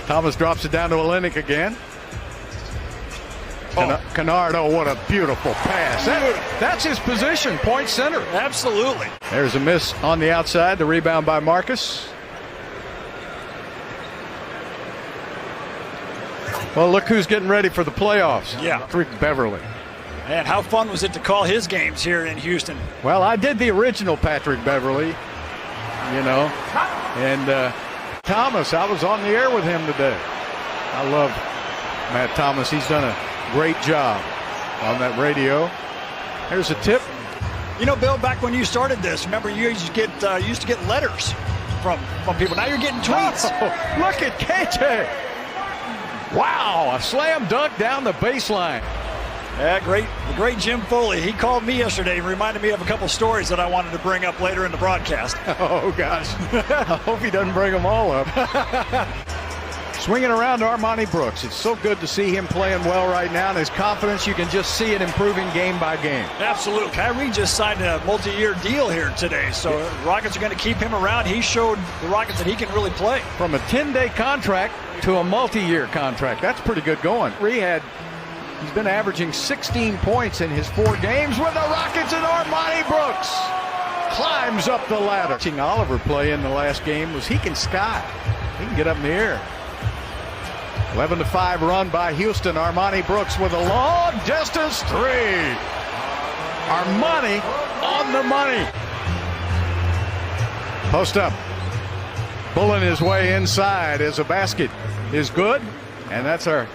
Thomas drops it down to Olynyk again. Kennard, oh, what a beautiful pass. That's his position, point center. Absolutely. There's a miss on the outside. The rebound by Marcus. Well, look who's getting ready for the playoffs. Yeah. Patrick Beverley. And how fun was it to call his games here in Houston? Well, I did the original Patrick Beverley, you know. And Thomas, I was on the air with him today. I love Matt Thomas. He's done a great job on that radio. Here's a tip. You know, Bill, back when you started this, remember you used to get letters from people. Now you're getting tweets. Oh, look at KJ. Wow, a slam dunk down the baseline. Yeah, the great Jim Foley. He called me yesterday and reminded me of a couple stories that I wanted to bring up later in the broadcast. Oh, gosh. I hope he doesn't bring them all up. Swinging around to Armoni Brooks. It's so good to see him playing well right now, and his confidence, you can just see it improving game by game. Absolutely. Kyrie just signed a multi-year deal here today, so the Rockets are going to keep him around. He showed the Rockets that he can really play. From a 10-day contract to a multi-year contract. That's pretty good going. He's been averaging 16 points in his 4 games with the Rockets, and Armoni Brooks climbs up the ladder. Watching Oliver play in the last game was he can sky. He can get up in the air. 11-5 run by Houston. Armoni Brooks with a long distance 3. Armoni on the money. Post up. Pulling his way inside as a basket is good. And that's our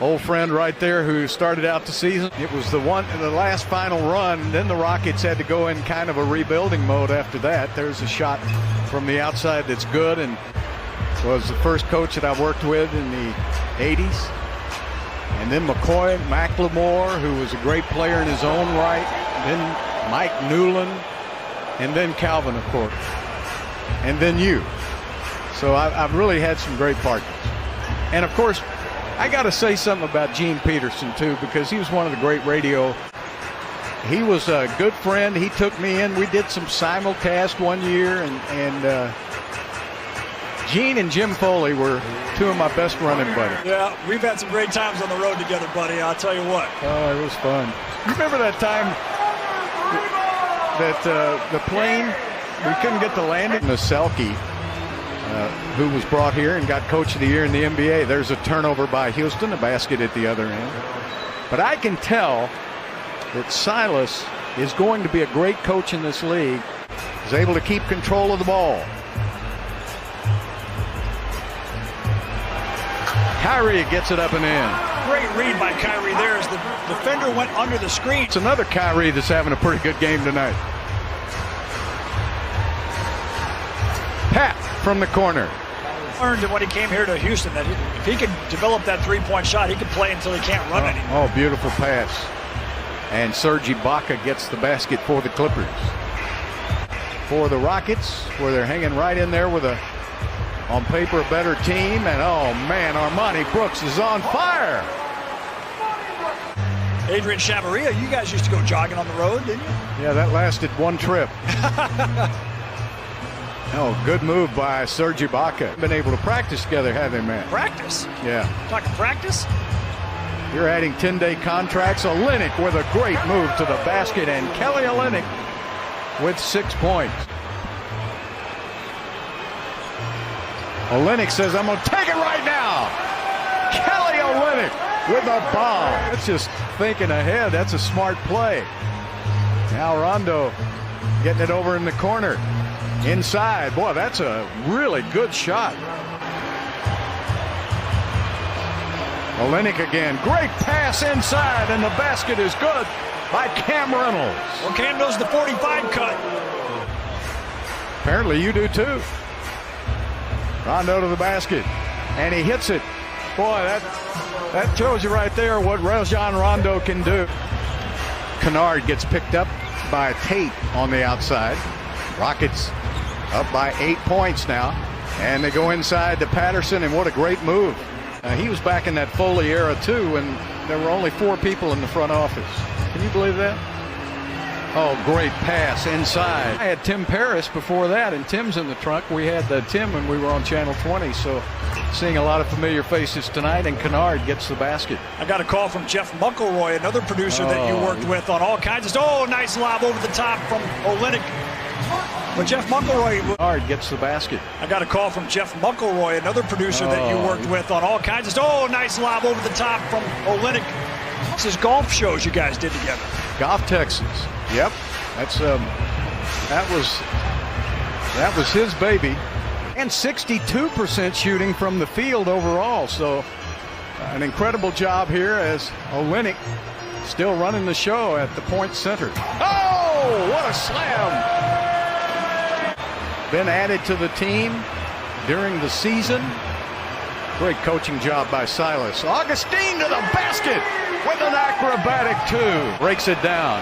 old friend right there who started out the season. It was the last final run. Then the Rockets had to go in kind of a rebuilding mode after that. There's a shot from the outside that's good, and was the first coach that I worked with in the 80s. And then McLemore, who was a great player in his own right. Then Mike Newland. And then Calvin, of course. And then you. So I've really had some great partners. And, of course, I got to say something about Gene Peterson, too, because he was one of the great radio. He was a good friend. He took me in. We did some simulcast one year, and Gene and Jim Foley were 2 of my best running buddies. Yeah, we've had some great times on the road together, buddy. I'll tell you what. Oh, it was fun. You remember that time that the plane, we couldn't get the landing? Selke, who was brought here and got Coach of the Year in the NBA. There's a turnover by Houston, a basket at the other end. But I can tell that Silas is going to be a great coach in this league. He's able to keep control of the ball. Kyrie gets it up and in. Great read by Kyrie there as the defender went under the screen. It's another Kyrie that's having a pretty good game tonight. Pat from the corner. Learned when he came here to Houston that if he could develop that three-point shot, he could play until he can't run anymore. Oh, beautiful pass. And Serge Ibaka gets the basket for the Clippers. For the Rockets, where they're hanging right in there with on paper, a better team. And, oh, man, Armoni Brooks is on fire. Adrian Chavarria, you guys used to go jogging on the road, didn't you? Yeah, that lasted one trip. Oh, good move by Serge Ibaka. Been able to practice together, have they, man? Practice? Yeah. Talking practice? You're adding 10-day contracts. Olynyk with a great move to the basket, and Kelly Olynyk with 6 points. Olynyk says, I'm going to take it right now. Kelly Olynyk with a bomb. That's just thinking ahead. That's a smart play. Now Rondo getting it over in the corner. Inside. Boy, that's a really good shot. Olynyk again. Great pass inside, and the basket is good by Cam Reynolds. Well, Cam knows the 45 cut. Apparently you do too. Rondo to the basket, and he hits it. Boy, that shows you right there what Rajon Rondo can do. Kennard gets picked up by Tate on the outside. Rockets up by 8 points now, and they go inside to Patterson, and what a great move. He was back in that Foley era too, when there were only 4 people in the front office. Can you believe that? Oh, great pass inside. I had Tim Paris before that, and Tim's in the trunk. We had Tim when we were on Channel 20, so seeing a lot of familiar faces tonight, and Kennard gets the basket. I got a call from Jeff Muckleroy, another producer that you worked with on all kinds of... Oh, nice lob over the top from Olynyk. But Jeff Muckleroy... Kennard gets the basket. I got a call from Jeff Muckleroy, another producer that you worked with on all kinds of... Oh, nice lob over the top from Olynyk. This is golf shows you guys did together. Golf Texas. Yep. That's that was his baby. And 62% shooting from the field overall. So an incredible job here as Olynyk still running the show at the point center. Oh, what a slam! Been added to the team during the season. Great coaching job by Silas. Augustine to the basket with an acrobatic two. Breaks it down.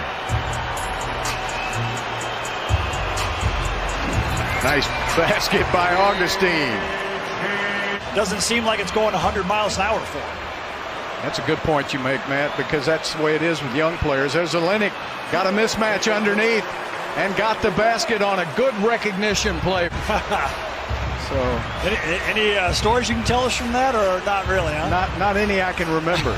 Nice basket by Augustine. Doesn't seem like it's going 100 miles an hour for him. That's a good point you make, Matt, because that's the way it is with young players. There's Olynyk, got a mismatch underneath, and got the basket on a good recognition play. So, any stories you can tell us from that, or not really, huh? Not any I can remember.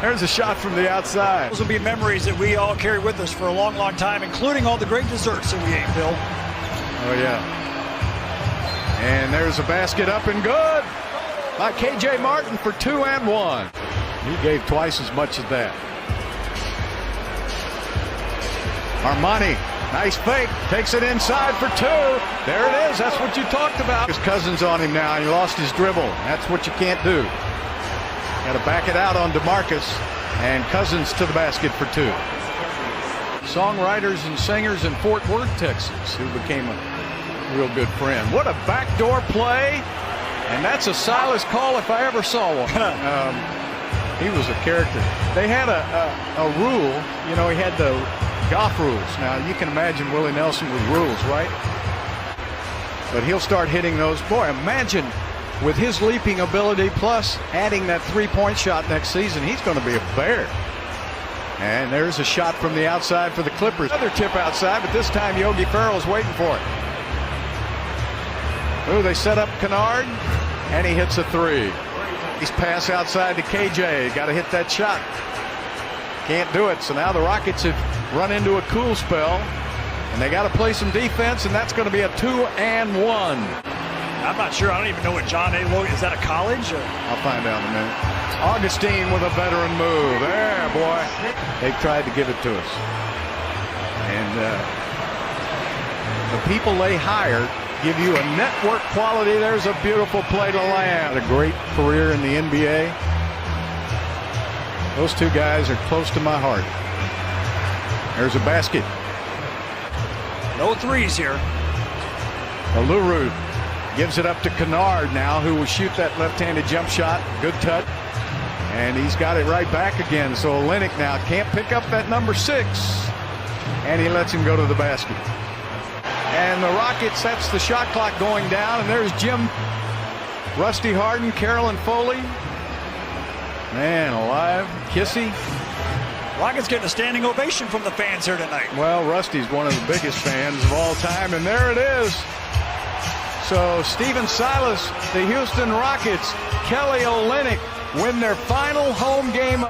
There's a shot from the outside. Those will be memories that we all carry with us for a long, long time, including all the great desserts that we ate, Bill. Oh, yeah. And there's a basket up and good by K.J. Martin for 2 and 1. He gave twice as much as that. Armani, nice fake, takes it inside for 2. There it is. That's what you talked about. His Cousins on him now. He lost his dribble. That's what you can't do. Got to back it out on DeMarcus, and Cousins to the basket for 2. Songwriters and singers in Fort Worth, Texas, who became a real good friend. What a backdoor play, and that's a Silas call if I ever saw one. He was a character. They had a rule, you know, he had the golf rules. Now, you can imagine Willie Nelson with rules, right? But he'll start hitting those. Boy, imagine with his leaping ability plus adding that three-point shot next season, he's going to be a bear. And there's a shot from the outside for the Clippers. Another tip outside, but this time Yogi Ferrell's waiting for it. Ooh, they set up Kennard, and he hits a 3. He's pass outside to KJ. Got to hit that shot. Can't do it. So now the Rockets have run into a cool spell, and they got to play some defense, and that's going to be a 2 and 1. I'm not sure. I don't even know what John A. Logan is. That a college? Or? I'll find out in a minute. Augustine with a veteran move. There, boy. They've tried to give it to us. And the people they hired give you a network quality. There's a beautiful play to land. A great career in the NBA. Those two guys are close to my heart. There's a basket. No threes here. Aluru gives it up to Kennard now, who will shoot that left-handed jump shot. Good touch. And he's got it right back again. So Olynyk now can't pick up that number 6. And he lets him go to the basket. And the Rockets, that's the shot clock going down. And there's Jim, Rusty Harden, Carolyn Foley. Man alive. Kissy. Rockets getting a standing ovation from the fans here tonight. Well, Rusty's one of the biggest fans of all time. And there it is. So Stephen Silas, the Houston Rockets, Kelly Olynyk win their final home game.